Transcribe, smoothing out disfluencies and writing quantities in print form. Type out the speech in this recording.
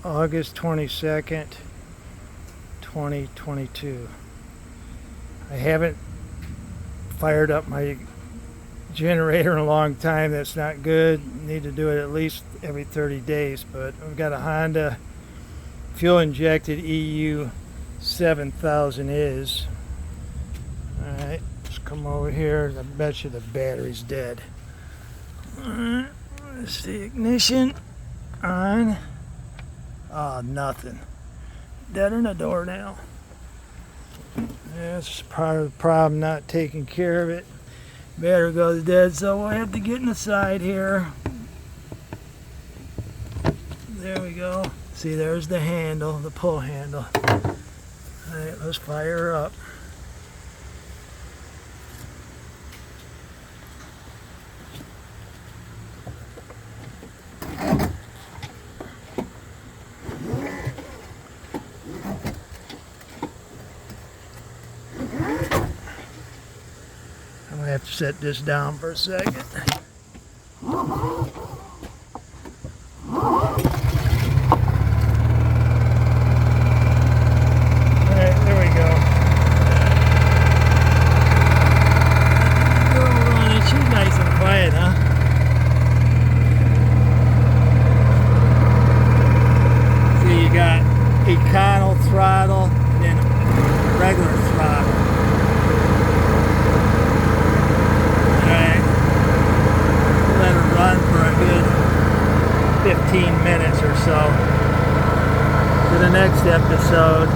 August 22nd, 2022. I haven't fired up my generator in a long time. That's not good. Need to do it at least every 30 days. But I've got a Honda fuel injected EU7000is. Alright, let's come over here. I bet you the battery's dead. Alright, let's see, ignition on. Oh, nothing. Dead in the door now. That's part of the problem, not taking care of it. Battery goes dead, so we'll have to get in the side here. There we go. See, there's the handle, the pull handle. Alright, let's fire her up. I'm going to have to set this down for a second. Alright, there we go. She's nice and quiet, huh? So you got econo throttle and then regular throttle. Run for a good 15 minutes or so. To the next episode.